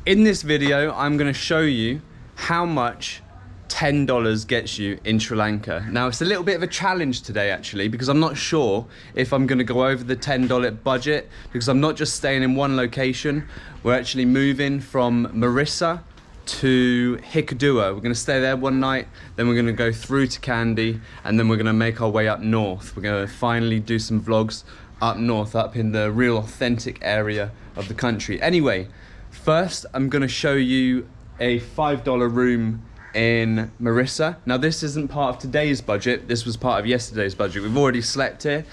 In this video, I'm going to show you how much $10 gets you in Sri Lanka. Now, it's a little bit of a challenge today, actually, because I'm not sure if I'm going to go over the $10 budget, because I'm not just staying in one location. We're actually moving from Marissa to Hikadua. We're going to stay there one night, then we're going to go through to Kandy, and then we're going to make our way up north. We're going to finally do some vlogs up north, up in the real authentic area of the country. Anyway, first, I'm going to show you a $5 room in Marissa. Now, this isn't part of today's budget. This was part of yesterday's budget. We've already slept here.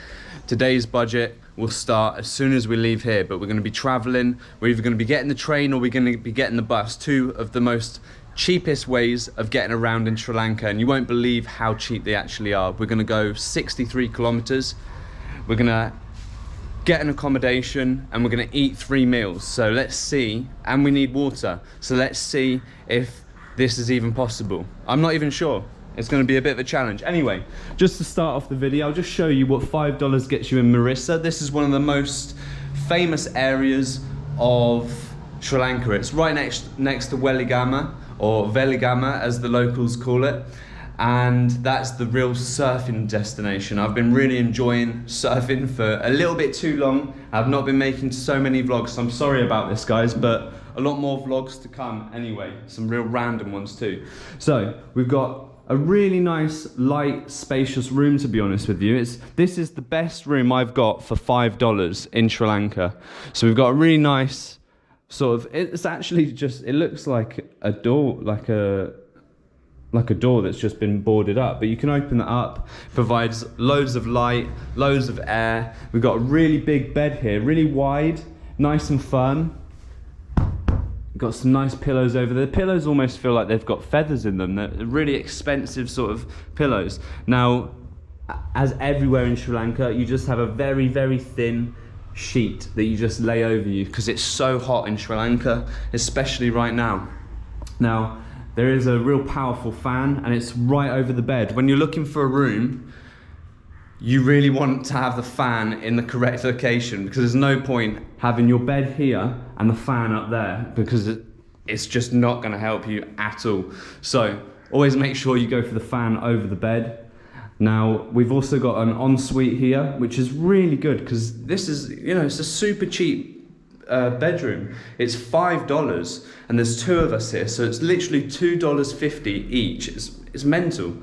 Today's budget will start as soon as we leave here, but we're going to be traveling. We're either going to be getting the train or we're going to be getting the bus, two of the most cheapest ways of getting around in Sri Lanka, and you won't believe how cheap they actually are. We're going to go 63 kilometers. We're going to get an accommodation and we're going to eat 3 meals. So let's see, and we need water. So let's see if this is even possible. I'm not even sure. It's going to be a bit of a challenge. Anyway, just to start off the video, I'll just show you what $5 gets you in Marissa. This is one of the most famous areas of Sri Lanka. It's right next to Weligama, or Veligama as the locals call it. And that's the real surfing destination. I've been really enjoying surfing for a little bit too long. I've not been making so many vlogs, so I'm sorry about this, guys, but a lot more vlogs to come anyway. Some real random ones too. So we've got a really nice, light, spacious room, to be honest with you. This is the best room I've got for $5 in Sri Lanka. So we've got a really nice sort of, it's actually just, it looks like a door, like a door that's just been boarded up, but you can open that up. Provides loads of light, loads of air. We've got a really big bed here, really wide, nice and firm. Got some nice pillows over there. The pillows almost feel like they've got feathers in them. They're really expensive sort of pillows. Now, as everywhere in Sri Lanka, you just have a very, very thin sheet that you just lay over you because it's so hot in Sri Lanka, especially right now. Now, there is a real powerful fan and it's right over the bed. When you're looking for a room, you really want to have the fan in the correct location, because there's no point having your bed here and the fan up there, because it's just not going to help you at all. So always make sure you go for the fan over the bed. Now, we've also got an ensuite here, which is really good because this is, you know, it's a super cheap bedroom. It's $5 and there's 2 of us here, so it's literally $2.50 each. It's mental.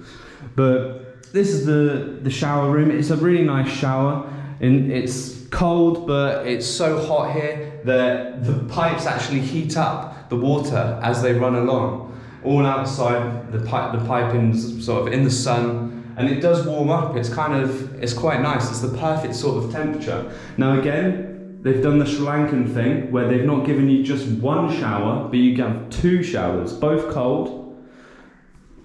But this is the shower room. It's a really nice shower. It's cold, but it's so hot here that the pipes actually heat up the water as they run along. All outside, the piping's sort of in the sun, and it does warm up. It's quite nice. It's the perfect sort of temperature. Now again, they've done the Sri Lankan thing where they've not given you just one shower, but you have 2 showers, both cold.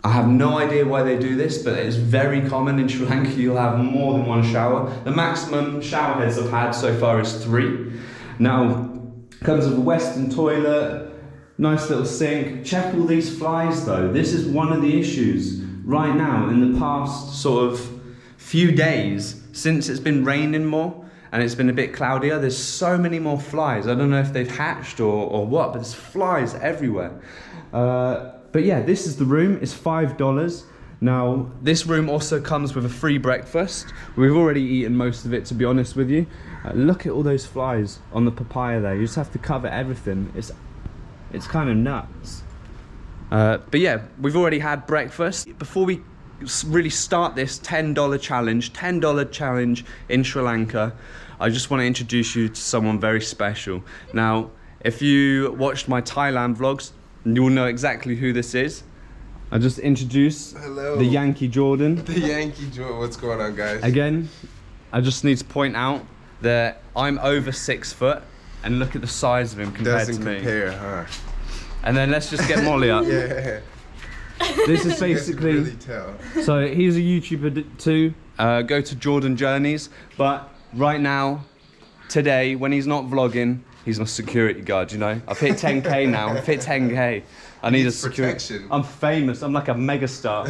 I have no idea why they do this, but it's very common in Sri Lanka. You'll have more than 1 shower. The maximum shower heads I've had so far is 3. Now, comes with a Western toilet, nice little sink. Check all these flies though. This is one of the issues right now in the past sort of few days, since it's been raining more and it's been a bit cloudier. There's so many more flies. I don't know if they've hatched or what, but there's flies everywhere. But yeah, this is the room. It's $5. Now, this room also comes with a free breakfast. We've already eaten most of it, to be honest with you. Look at all those flies on the papaya there. You just have to cover everything. It's kind of nuts. But yeah, we've already had breakfast. Before we really start this $10 challenge in Sri Lanka, I just want to introduce you to someone very special. Now, if you watched my Thailand vlogs, you'll know exactly who this is. I just introduced the Yankee Jordan. The Yankee Jordan. What's going on, guys? Again, I just need to point out that I'm over 6 foot, and look at the size of him compared to me. Doesn't compare, huh? And then let's just get Molly up. Yeah. This is basically. You can really tell. So he's a YouTuber too. Go to Jordan Journeys, but right now, today, when he's not vlogging, he's my security guard, you know? I've hit 10K now, I've hit 10K. I need a security. I'm famous, I'm like a mega star.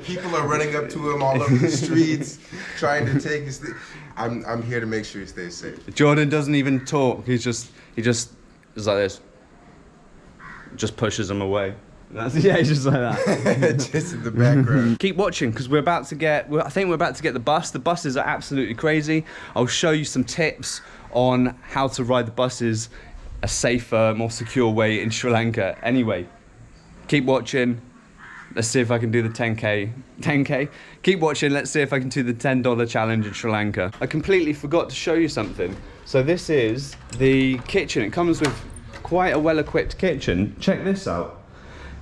People are running up to him all over the streets, trying to take his thing. I'm here to make sure he stays safe. Jordan doesn't even talk, he just is like this. just pushes them away. Yeah, it's just like that. Just in the background. Keep watching because we're about to get, I think we're about to get the bus. The buses are absolutely crazy. I'll show you some tips on how to ride the buses a safer, more secure way in Sri Lanka. Anyway, keep watching. Let's see if I can do the 10K. 10K? Keep watching, let's see if I can do the $10 challenge in Sri Lanka. I completely forgot to show you something. So this is the kitchen. It comes with quite a well-equipped kitchen. Check this out.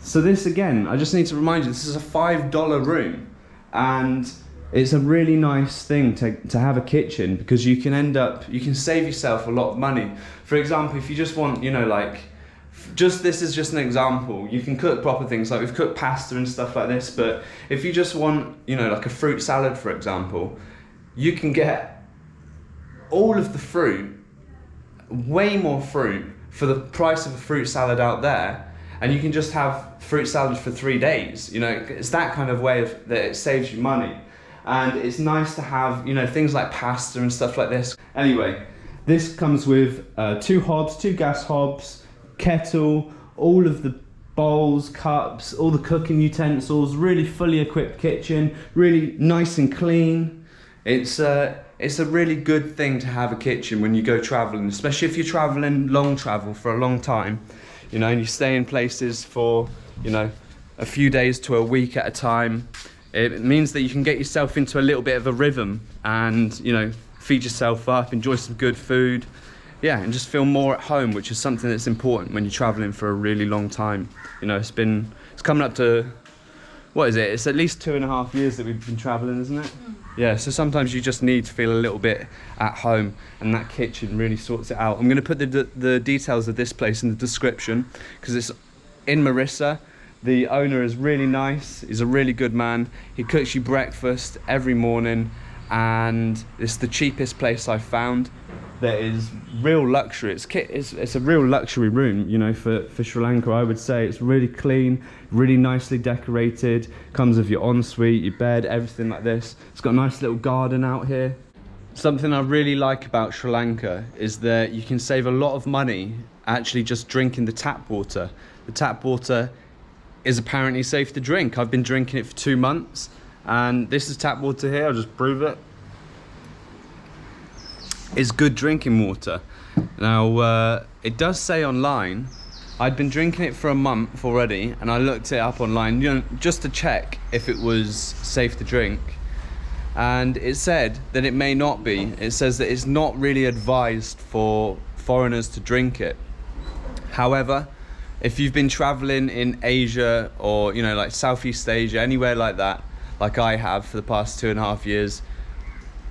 So this, again, I just need to remind you, this is a $5 room. And it's a really nice thing to have a kitchen because you can save yourself a lot of money. For example, if you just want, you know, like, this is just an example. You can cook proper things, like we've cooked pasta and stuff like this, but if you just want, you know, like a fruit salad, for example, you can get all of the fruit, way more fruit for the price of a fruit salad out there, and you can just have fruit salad for 3 days. You know, it's that kind of way that it saves you money. And it's nice to have, you know, things like pasta and stuff like this. Anyway, this comes with 2 hobs, 2 gas hobs, kettle, all of the bowls, cups, all the cooking utensils, really fully equipped kitchen, really nice and clean. It's a really good thing to have a kitchen when you go traveling, especially if you're traveling long travel for a long time, you know, and you stay in places for, you know, a few days to a week at a time. It means that you can get yourself into a little bit of a rhythm and, you know, feed yourself up, enjoy some good food. Yeah, and just feel more at home, which is something that's important when you're traveling for a really long time. You know, it's coming up to, what is it? It's at least 2.5 years that we've been traveling, isn't it? Yeah, so sometimes you just need to feel a little bit at home, and that kitchen really sorts it out. I'm gonna put the details of this place in the description, because it's in Marissa. The owner is really nice, he's a really good man. He cooks you breakfast every morning, and it's the cheapest place I've found. That is real luxury. It's a real luxury room, you know, for Sri Lanka, I would say. It's really clean, really nicely decorated, comes with your ensuite, your bed, everything like this. It's got a nice little garden out here. Something I really like about Sri Lanka is that you can save a lot of money actually just drinking the tap water. The tap water is apparently safe to drink. I've been drinking it for 2 months, and this is tap water here. I'll just prove it. It's good drinking water. Now, it does say online, I'd been drinking it for a month already, and I looked it up online, you know, just to check if it was safe to drink. And it said that it may not be. It says that it's not really advised for foreigners to drink it. However, if you've been traveling in Asia or, you know, like Southeast Asia, anywhere like that, like I have for the past 2.5 years,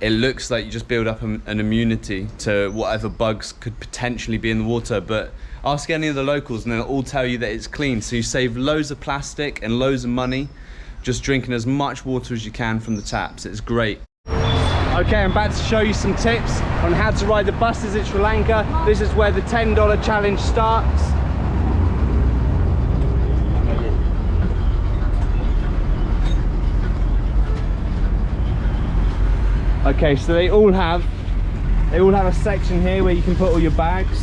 it looks like you just build up an immunity to whatever bugs could potentially be in the water. But ask any of the locals and they'll all tell you that it's clean. So you save loads of plastic and loads of money just drinking as much water as you can from the taps. It's great. Okay, I'm about to show you some tips on how to ride the buses in Sri Lanka. This is where the $10 challenge starts. Okay, so they all have a section here where you can put all your bags,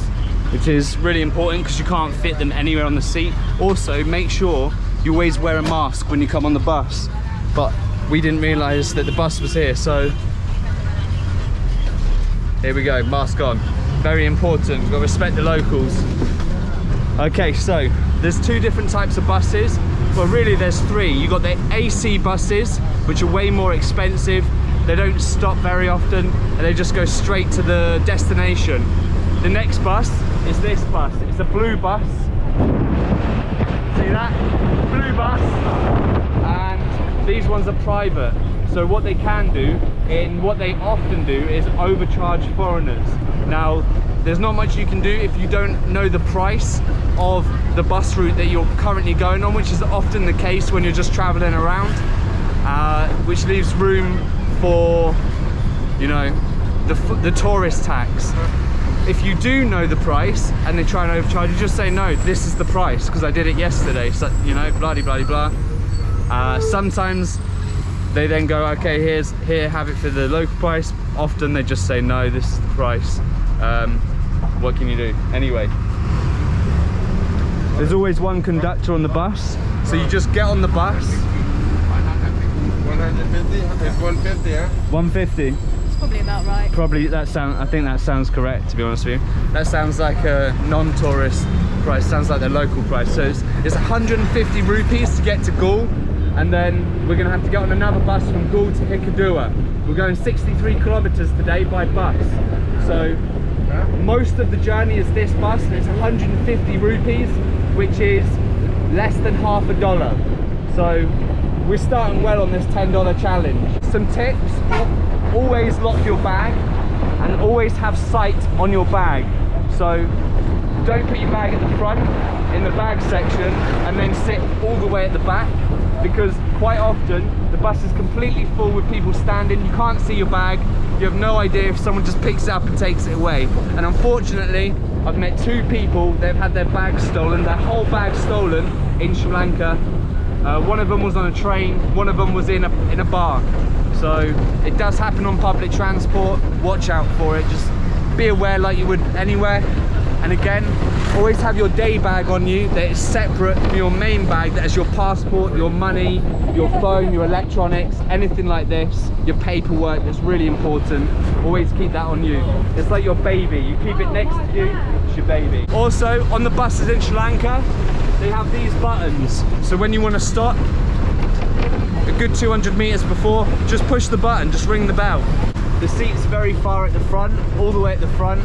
which is really important because you can't fit them anywhere on the seat. Also, make sure you always wear a mask when you come on the bus. But we didn't realise that the bus was here, so here we go, mask on. Very important, we've got to respect the locals. Okay, so there's 2 different types of buses. Well, really there's 3. You got the AC buses, which are way more expensive. They don't stop very often, and they just go straight to the destination. The next bus is this bus. It's a blue bus. See that? Blue bus. And these ones are private. So what they can do, and what they often do, is overcharge foreigners. Now, there's not much you can do if you don't know the price of the bus route that you're currently going on, which is often the case when you're just traveling around, which leaves room for, you know, the tourist tax. If you do know the price and they try and overcharge you, just say no, this is the price because I did it yesterday, so, you know, blah blah blah blah. Sometimes they then go, okay, here, have it for the local price. Often they just say no, this is the price. What can you do? Anyway, There's always one conductor on the bus, so you just get on the bus. 150? It's 150, huh? 150. It's probably about right. Probably I think that sounds correct, to be honest with you. That sounds like a non-tourist price, sounds like their local price. So it's 150 rupees to get to Gaul, and then we're gonna have to get on another bus from Gaul to Hikadua. We're going 63 kilometers today by bus. So most of the journey is this bus, and it's 150 rupees, which is less than $half. So we're starting well on this $10 challenge. Some tips: always lock your bag and always have sight on your bag. So don't put your bag at the front in the bag section and then sit all the way at the back, because quite often the bus is completely full with people standing. You can't see your bag. You have no idea if someone just picks it up and takes it away. And unfortunately, I've met 2 people that have had their bags stolen, their whole bag stolen in Sri Lanka. One of them was on a train, one of them was in a bar. So it does happen on public transport. Watch out for it. Just be aware like you would anywhere. And again, always have your day bag on you that is separate from your main bag, that is your passport, your money, your phone, your electronics, anything like this, your paperwork. That's really important. Always keep that on you. It's like your baby. You keep it next to you, it's your baby. Also, on the buses in Sri Lanka, they have these buttons. So when you want to stop, a good 200 meters before, just push the button, just ring the bell. The seats are very far at the front, all the way at the front.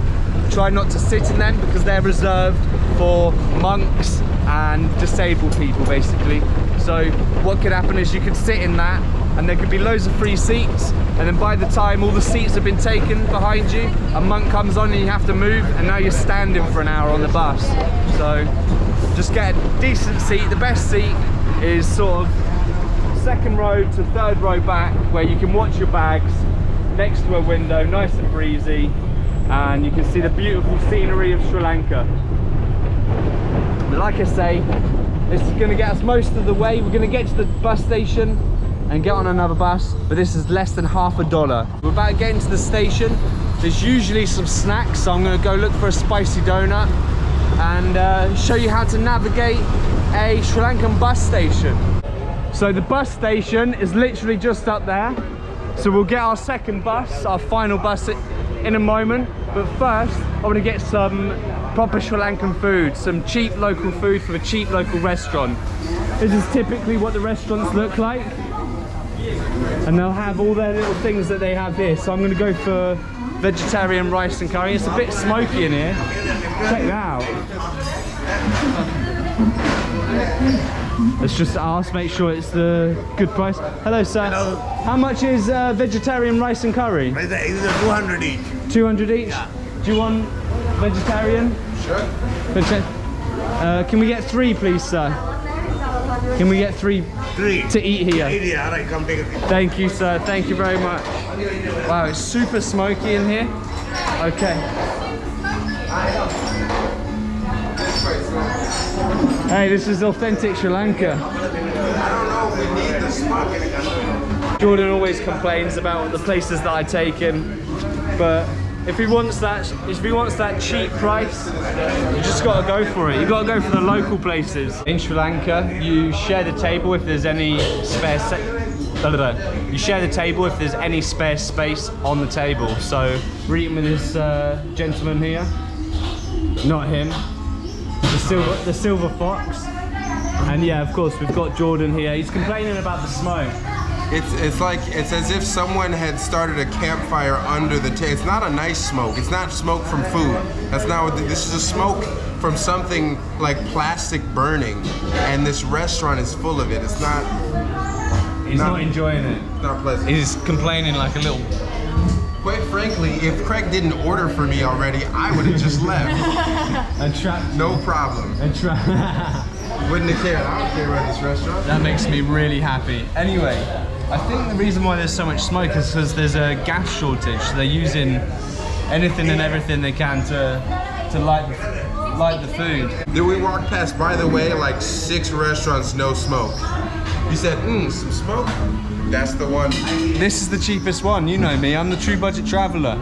Try not to sit in them because they're reserved for monks and disabled people, basically. So what could happen is you could sit in that and there could be loads of free seats, and then by the time all the seats have been taken behind you, a monk comes on and you have to move, and now you're standing for an hour on the bus. So just get a decent seat. The best seat is sort of 2nd row to 3rd row back, where you can watch your bags next to a window, nice and breezy, and you can see the beautiful scenery of Sri Lanka. But like I say, this is going to get us most of the way. We're going to get to the bus station and get on another bus, but this is less than $1. We're about to get into the station. There's usually some snacks, so I'm going to go look for a spicy donut and show you how to navigate a Sri Lankan bus station. So the bus station is literally just up there. So we'll get our 2nd bus, our final bus in a moment. But first, I want to get some proper Sri Lankan food, some cheap local food from a cheap local restaurant. This is typically what the restaurants look like. And they'll have all their little things that they have here. So I'm going to go for vegetarian rice and curry. It's a bit smoky in here. Check that out. Let's just ask, make sure it's the good price. Hello, sir. Hello. How much is vegetarian rice and curry? It's 200 each. 200 each? Yeah. Do you want vegetarian? Sure. Can we get 3, please, sir? Can we get 3 to eat here? Yeah, all right, come take a seat. Thank you, sir. Thank you very much. Wow, it's super smoky in here. Okay. Hey, this is authentic Sri Lanka. I don't know if we need the smoke. Jordan always complains about the places that I take him, but if he wants that cheap price, you just got to go for it. You got to go for the local places. In Sri Lanka, you share the table if there's any spare. You share the table if there's any spare space on the table. So we're eating with this gentleman here. Not him. The silver fox. And yeah, of course, we've got Jordan here. He's complaining about the smoke. It's as if someone had started a campfire under the table. It's not a nice smoke. It's not smoke from food. That's not what this is. A smoke from something like plastic burning, and this restaurant is full of it. It's not. He's not enjoying it. It's not pleasant. He's complaining like a little. Quite frankly, if Craig didn't order for me already, I would have just left. No problem. Wouldn't have cared. I don't care about this restaurant. That makes me really happy. Anyway, I think the reason why there's so much smoke is because there's a gas shortage. So they're using anything and everything they can to light the food. Then we walked past, by the way, like 6 restaurants, no smoke. You said, some smoke? That's the one. This is the cheapest one. You know me. I'm the true budget traveler.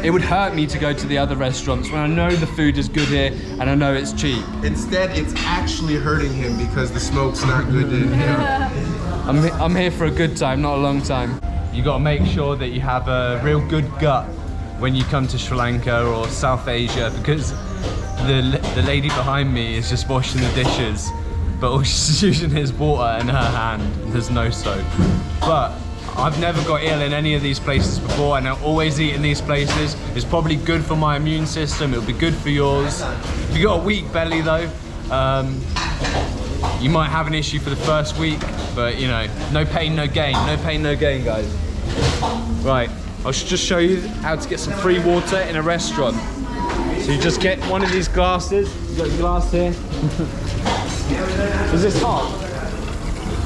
it would hurt me to go to the other restaurants when I know the food is good here and I know it's cheap. Instead, it's actually hurting him because the smoke's not good to him. I'm here for a good time, not a long time. You gotta make sure that you have a real good gut when you come to Sri Lanka or South Asia, because the lady behind me is just washing the dishes, but all she's using is water in her hand. There's no soap. But I've never got ill in any of these places before, and I always eat in these places. It's probably good for my immune system. It'll be good for yours. If you got a weak belly though, you might have an issue for the first week, but you know, no pain, no gain. No pain, no gain, guys. Right, I'll just show you how to get some free water in a restaurant. So you just get one of these glasses. You got your glass here. Is this hot?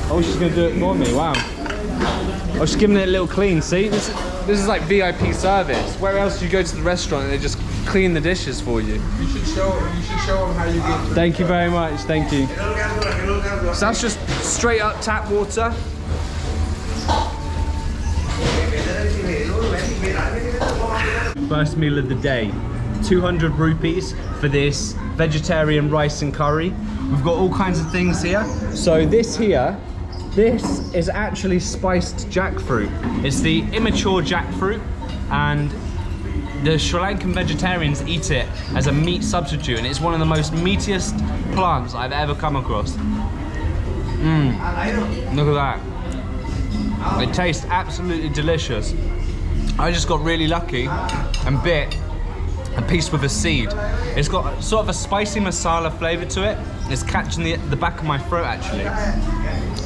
Oh, she's gonna do it for me. Wow. I was just giving it a little clean. See, this is like VIP service. Where else do you go to the restaurant and they just clean the dishes for you? You should show them how you get. Thank you very much. Thank you. So that's just straight up tap water. First meal of the day. 200 rupees for this vegetarian rice and curry. We've got all kinds of things here. So this here, this is actually spiced jackfruit. It's the immature jackfruit, and the Sri Lankan vegetarians eat it as a meat substitute, and it's one of the most meatiest plants I've ever come across. Look at that. It tastes absolutely delicious. I just got really lucky and bit a piece with a seed. It's got sort of a spicy masala flavor to it. It's catching the back of my throat actually.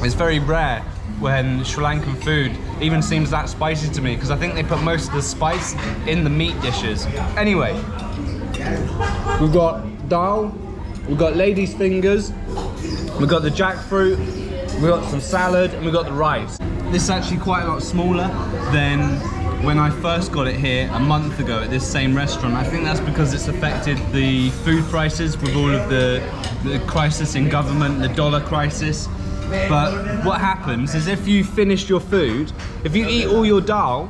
It's very rare when Sri Lankan food even seems that spicy to me, because I think they put most of the spice in the meat dishes. Anyway, we've got dal, we've got lady's fingers, we've got the jackfruit, we've got some salad, and we've got the rice. This is actually quite a lot smaller than when I first got it here a month ago at this same restaurant. I think that's because it's affected the food prices with all of the crisis in government, the dollar crisis. But what happens is if you finish your food, if you eat all your dal,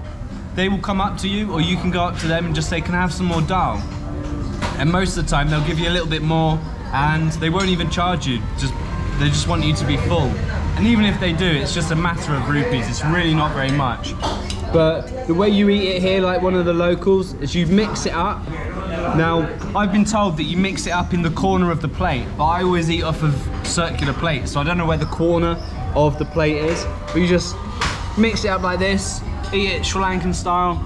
they will come up to you, or you can go up to them and just say, can I have some more dal? And most of the time they'll give you a little bit more, and they won't even charge you. They just want you to be full. And even if they do, it's just a matter of rupees. It's really not very much. But the way you eat it here, like one of the locals, is you mix it up. Now, I've been told that you mix it up in the corner of the plate, but I always eat off of circular plates, so I don't know where the corner of the plate is. But you just mix it up like this, eat it Sri Lankan style.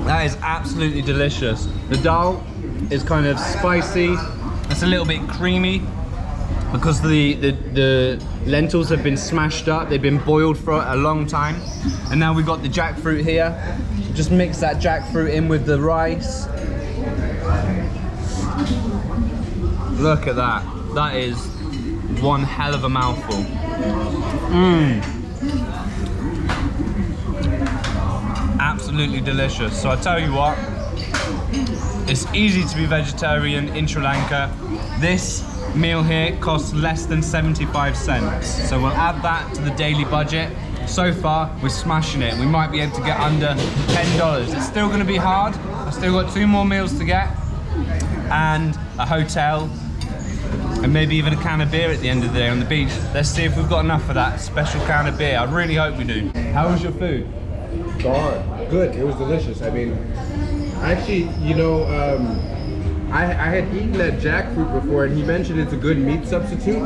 That is absolutely delicious. The dal is kind of spicy. It's a little bit creamy because the lentils have been smashed up. They've been boiled for a long time. And now we've got the jackfruit here. Just mix that jackfruit in with the rice. Look at that. That is one hell of a mouthful. Absolutely delicious. So I tell you what, it's easy to be vegetarian in Sri Lanka. This meal here costs less than 75 cents. So we'll add that to the daily budget. So far, we're smashing it. We might be able to get under $10. It's still gonna be hard. I've still got 2 more meals to get, and a hotel, and maybe even a can of beer at the end of the day on the beach. Let's see if we've got enough of that special can of beer. I really hope we do. How was your food? Good, it was delicious. I mean, actually, you know, I had eaten that jackfruit before, and he mentioned it's a good meat substitute.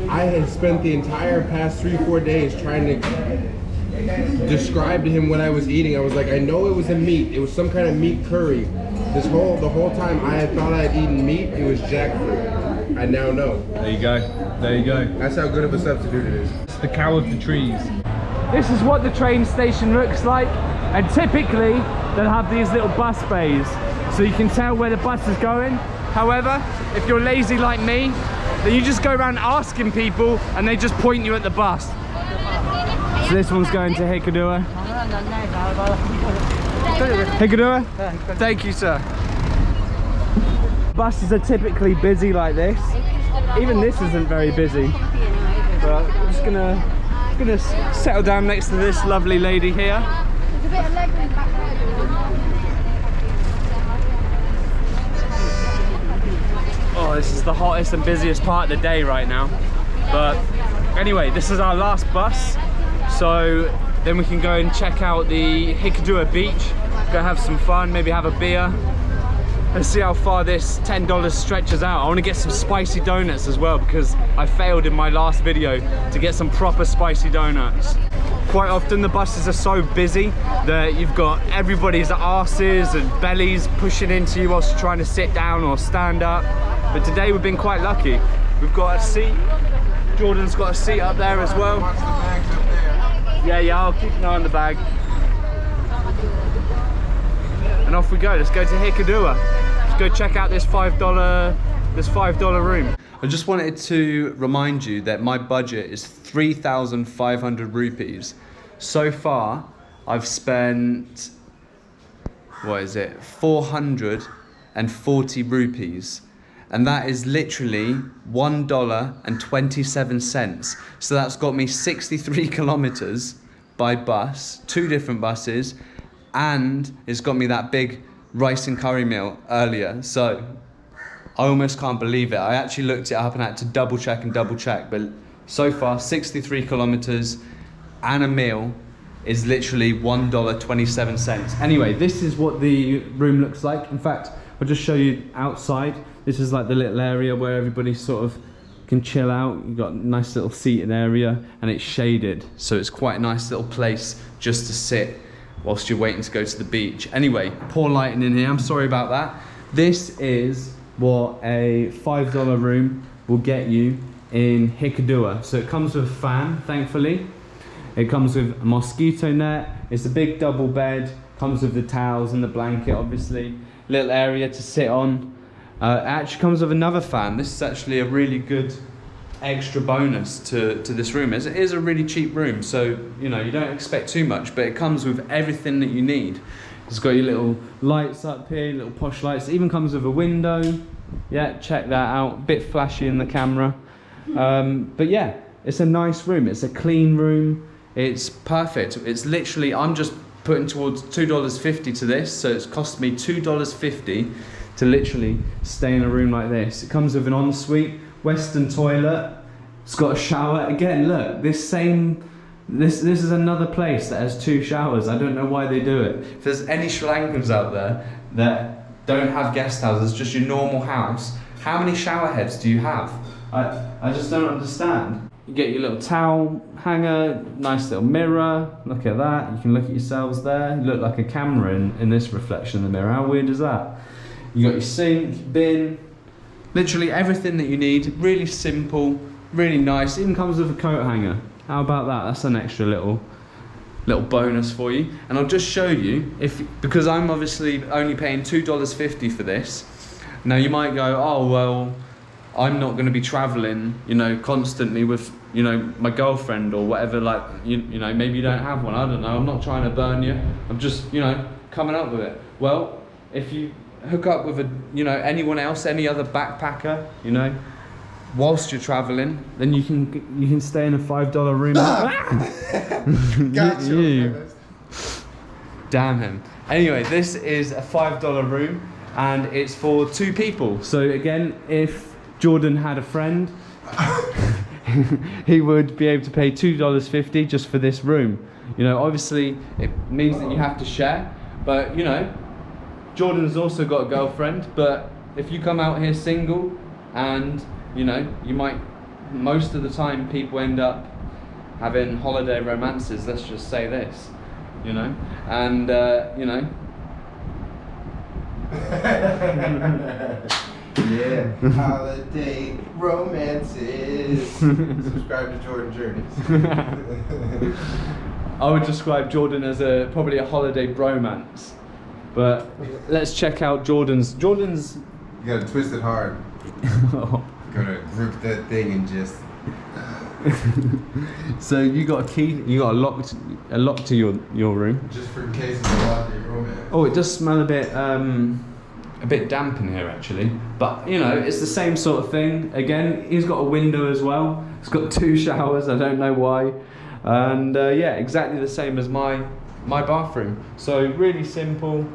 I had spent the entire past 3-4 days trying to describe to him what I was eating. I was like, I know it was a meat. It was some kind of meat curry. The whole time I had thought I had eaten meat. It was jackfruit. I now know. There you go. There you go. That's how good of a substitute it is. It's the cow of the trees. This is what the train station looks like, and typically they'll have these little bus bays, so you can tell where the bus is going. However, if you're lazy like me, then you just go around asking people and they just point you at the bus. So this one's going to Hikadua. Hikadua? Thank you, sir. Buses are typically busy like this. Even this isn't very busy. But I'm just gonna settle down next to this lovely lady here. Oh, this is the hottest and busiest part of the day right now. But anyway, this is our last bus. So then we can go and check out the Hikadua beach, go have some fun, maybe have a beer. Let's see how far this $10 stretches out. I want to get some spicy donuts as well because I failed in my last video to get some proper spicy donuts. Quite often the buses are so busy that you've got everybody's asses and bellies pushing into you whilst you're trying to sit down or stand up. But today we've been quite lucky. We've got a seat. Jordan's got a seat up there as well. Watch the bags up there. Yeah, I'll keep an eye on the bag. And off we go. Let's go to Hikadua. Let's go check out this $5 room. I just wanted to remind you that my budget is 3,500 rupees. So far, I've spent, what is it, 440 rupees. And that is literally $1.27. So that's got me 63 kilometers by bus, 2 different buses, and it's got me that big rice and curry meal earlier. So I almost can't believe it. I actually looked it up and had to double check, but so far 63 kilometers and a meal is literally $1.27. Anyway, this is what the room looks like. In fact, I'll just show you outside. This is like the little area where everybody sort of can chill out. You've got a nice little seated area and it's shaded. So it's quite a nice little place just to sit whilst you're waiting to go to the beach. Anyway, poor lighting in here, I'm sorry about that. This is what a $5 room will get you in Hikadua. So it comes with a fan, thankfully. It comes with a mosquito net. It's a big double bed. Comes with the towels and the blanket, obviously. Little area to sit on. It actually comes with another fan. This is actually a really good extra bonus to this room. It is a really cheap room, so you know you don't expect too much, but it comes with everything that you need. It's got your little lights up here, little posh lights. It even comes with a window. Yeah, check that out. A bit flashy in the camera, but yeah, it's a nice room. It's a clean room. It's perfect. It's literally, I'm just putting towards $2.50 to this, so it's cost me $2.50 to literally stay in a room like this. It comes with an ensuite, Western toilet. It's got a shower. Again, look, this is another place that has 2 showers. I don't know why they do it. If there's any Sri Lankans out there that don't have guest houses, just your normal house, how many shower heads do you have? I just don't understand. You get your little towel hanger, nice little mirror. Look at that. You can look at yourselves there. You look like a camera in this reflection in the mirror. How weird is that? You got your sink, bin, literally everything that you need. Really simple, really nice. Even comes with a coat hanger. How about that? That's an extra little bonus for you. And I'll just show you, because I'm obviously only paying $2.50 for this. Now you might go, oh well, I'm not going to be traveling, you know, constantly with, you know, my girlfriend or whatever. Like, you know, maybe you don't have one. I don't know. I'm not trying to burn you. I'm just, you know, coming up with it. Well, if you hook up with anyone else, any other backpacker, you know, whilst you're traveling, then you can stay in a $5 room. Gotcha. You. Damn him. Anyway, this is a $5 room and it's for 2 people. So again, if Jordan had a friend, he would be able to pay $2.50 just for this room. You know, obviously it means that you have to share, but you know, Jordan's also got a girlfriend. But if you come out here single, and you know, you might, most of the time people end up having holiday romances, let's just say this, you know, and you know. Yeah, holiday romances. Subscribe to Jordan Journeys. I would describe Jordan as probably a holiday bromance. But let's check out Jordan's. You gotta twist it hard. Gotta grip that thing and just. So you got a key. You got a lock to your room. Just for cases of holiday romance. Oh, it does smell a bit damp in here actually. But you know, it's the same sort of thing. Again, he's got a window as well. It's got 2 showers. I don't know why. And yeah, exactly the same as my bathroom. So really simple.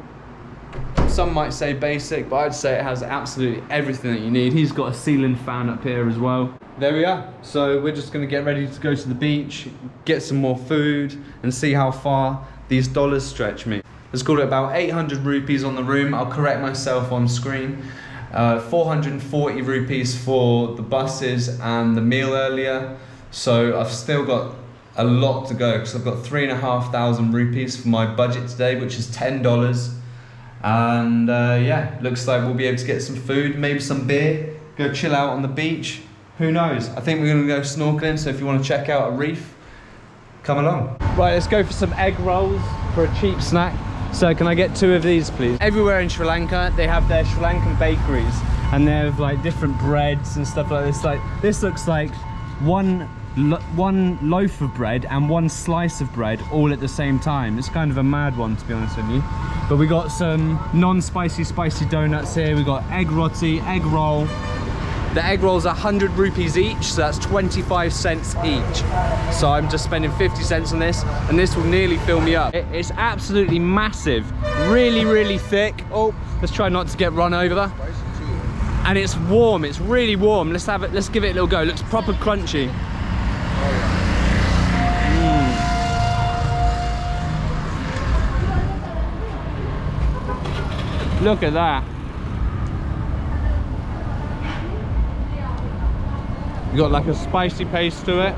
Some might say basic, but I'd say it has absolutely everything that you need. He's got a ceiling fan up here as well. There we are. So we're just gonna get ready to go to the beach, get some more food, and see how far these dollars stretch me. Let's call it about 800 rupees on the room. I'll correct myself on screen. 440 rupees for the buses and the meal earlier. So I've still got a lot to go because I've got 3,500 rupees for my budget today, which is $10. And yeah, looks like we'll be able to get some food, maybe some beer, go chill out on the beach. Who knows? I think we're gonna go snorkeling, so if you want to check out a reef, come along. Right, let's go for some egg rolls for a cheap snack. So can I get 2 of these, please? Everywhere in Sri Lanka, they have their Sri Lankan bakeries, and they have like different breads and stuff like this. Like this looks like one loaf of bread and 1 slice of bread all at the same time. It's kind of a mad one, to be honest with you. But we got some non-spicy spicy donuts here. We got egg roti, egg roll. The egg rolls are 100 rupees each, so that's 25 cents each. So I'm just spending 50 cents on this, and this will nearly fill me up. It's absolutely massive, really, really thick. Oh, let's try not to get run over. And it's warm, it's really warm. Let's have it, let's give it a little go. It looks proper crunchy. Look at that. You got like a spicy paste to it.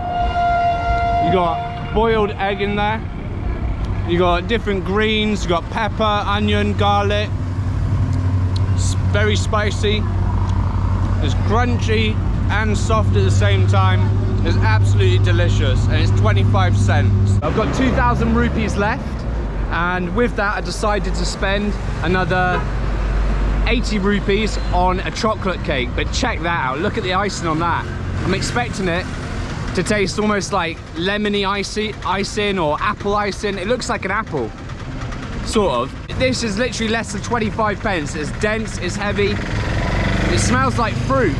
You got boiled egg in there. You got different greens. You got pepper, onion, garlic. It's very spicy. It's crunchy and soft at the same time. It's absolutely delicious, and it's 25 cents. I've got 2,000 rupees left, and with that I decided to spend another 80 rupees on a chocolate cake. But check that out, look at the icing on that. I'm expecting it to taste almost like lemony icing or apple icing. It looks like an apple, sort of. This is literally less than 25 pence. It's dense, it's heavy, it smells like fruit.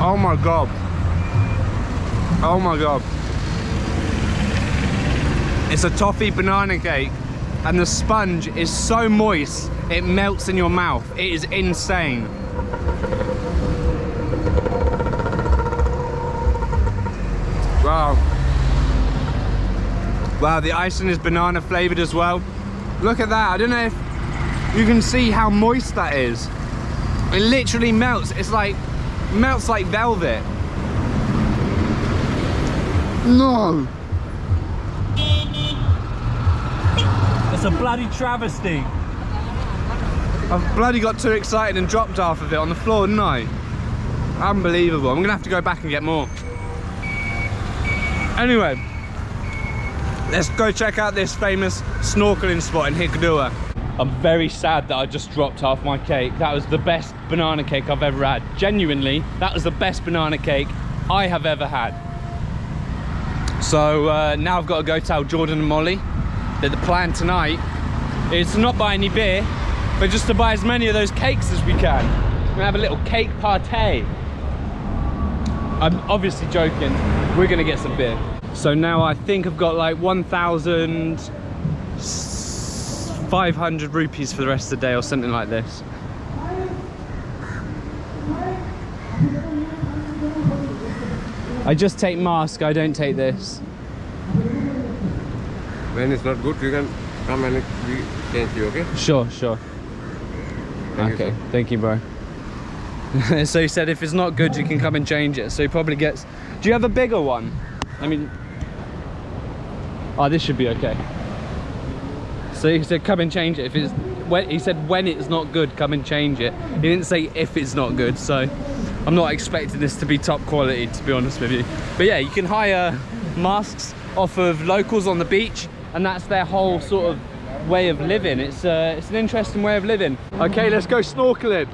Oh my god. Oh my god. It's a toffee banana cake, and the sponge is so moist it melts in your mouth. It is insane. Wow. Wow, the icing is banana flavored as well. Look at that. I don't know if you can see how moist that is. It literally melts. It's like, melts like velvet. No. It's a bloody travesty. I've bloody got too excited and dropped half of it on the floor, didn't I? Unbelievable. I'm gonna have to go back and get more. Anyway, let's go check out this famous snorkeling spot in Hikadua. I'm very sad that I just dropped half my cake. That was the best banana cake I've ever had. Genuinely, that was the best banana cake I have ever had. So now I've got to go tell Jordan and Molly that the plan tonight is to not buy any beer, but just to buy as many of those cakes as we can. We're gonna have a little cake party. I'm obviously joking. We're gonna get some beer. So now I think I've got like 1,500 rupees for the rest of the day or something like this. I just take mask, I don't take this. When it's not good, you can come and we change you, okay? Sure, sure. Okay, thank you, bro. So he said if it's not good, you can come and change it. So he probably gets... Do you have a bigger one? I mean... Oh, this should be okay. So he said come and change it. If it's... He said when it's not good, come and change it. He didn't say if it's not good, so... I'm not expecting this to be top quality, to be honest with you. But yeah, you can hire masks off of locals on the beach, and that's their whole sort of way of living. It's an interesting way of living. Okay, let's go snorkeling.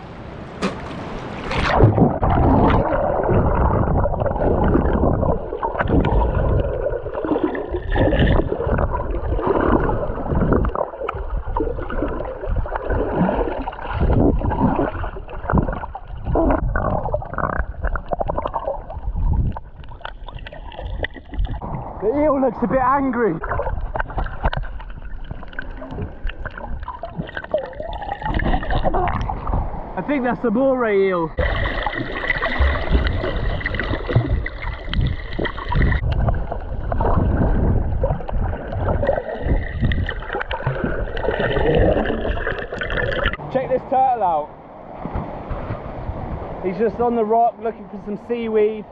The eel looks a bit angry. I think that's the moray eel. Check this turtle out. He's just on the rock looking for some seaweed.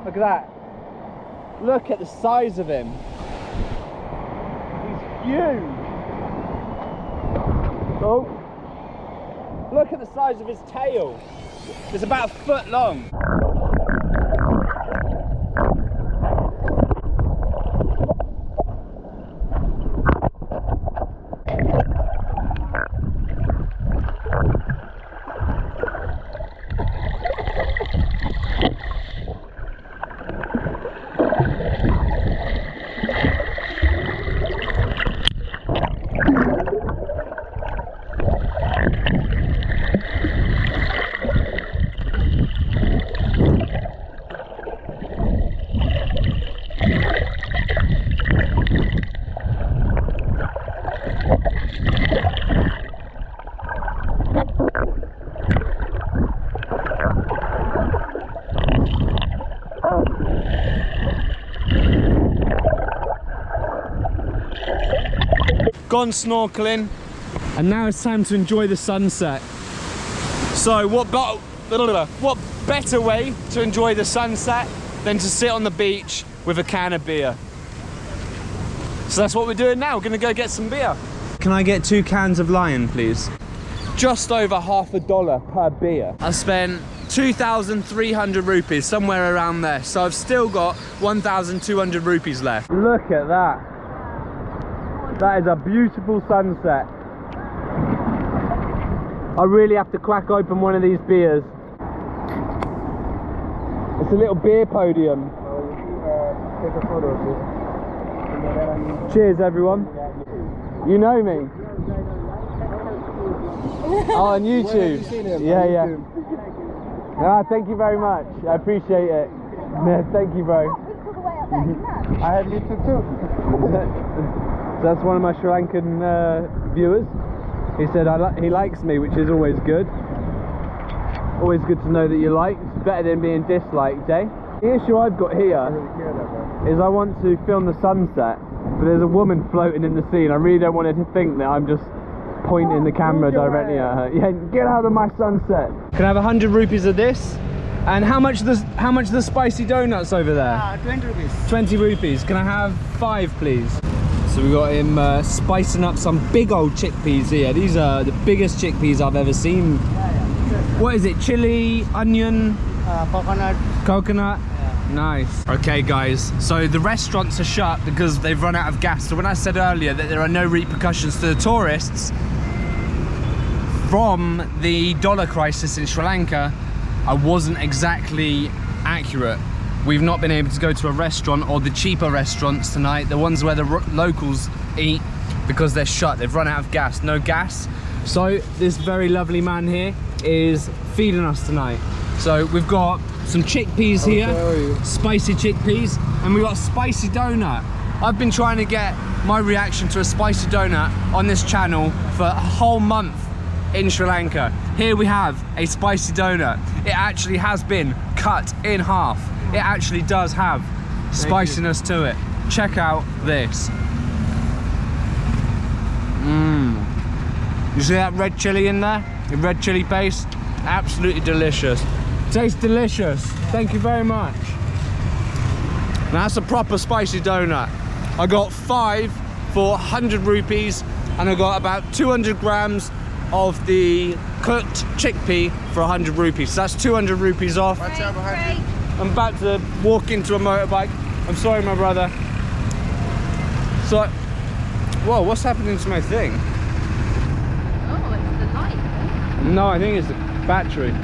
Look at that. Look at the size of him. He's huge. Oh. Look at the size of his tail. It's about a foot long. Gone snorkeling, and now it's time to enjoy the sunset. So what better way to enjoy the sunset than to sit on the beach with a can of beer? So that's what we're doing now. We're gonna go get some beer. Can I get 2 cans of Lion, please? Just over $half per beer. I spent 2,300 rupees, somewhere around there. So I've still got 1,200 rupees left. Look at that. That is a beautiful sunset. I really have to crack open one of these beers. It's a little beer podium. Cheers, everyone. You know me? Oh, on YouTube? Yeah. Ah, thank you very much. I appreciate it. Yeah, thank you, bro. I had you too. That's one of my Sri Lankan viewers. He said he likes me, which is always good. Always good to know that you like. It's better than being disliked, eh? The issue I've got here is I want to film the sunset, but there's a woman floating in the sea, and I really don't want her to think that I'm just pointing the camera directly at her. Yeah, get out of my sunset. Can I have 100 rupees of this? And how much the spicy donuts over there? 20 rupees. 20 rupees. Can I have 5, please? So we got him spicing up some big old chickpeas here. These are the biggest chickpeas I've ever seen. What is it? Chili, onion, coconut. Yeah. Nice. Okay, guys. So the restaurants are shut because they've run out of gas. So when I said earlier that there are no repercussions to the tourists from the dollar crisis in Sri Lanka, I wasn't exactly accurate. We've not been able to go to a restaurant or the cheaper restaurants tonight, the ones where the locals eat, because they're shut. They've run out of gas, no gas. So this very lovely man here is feeding us tonight. So we've got some chickpeas here, spicy chickpeas, and we've got a spicy donut. I've been trying to get my reaction to a spicy donut on this channel for a whole month in Sri Lanka. Here we have a spicy donut. It actually has been cut in half. It actually does have spiciness to it. Check out this. You see that red chili in there? The red chili paste? Absolutely delicious. Tastes delicious. Thank you very much. Now that's a proper spicy donut. I got 5 for 100 rupees, and I got about 200 grams of the cooked chickpea for 100 rupees. So that's 200 rupees off. I'm about to walk into a motorbike. I'm sorry, my brother. So, whoa, what's happening to my thing? Oh, it's the light. No, I think it's the battery.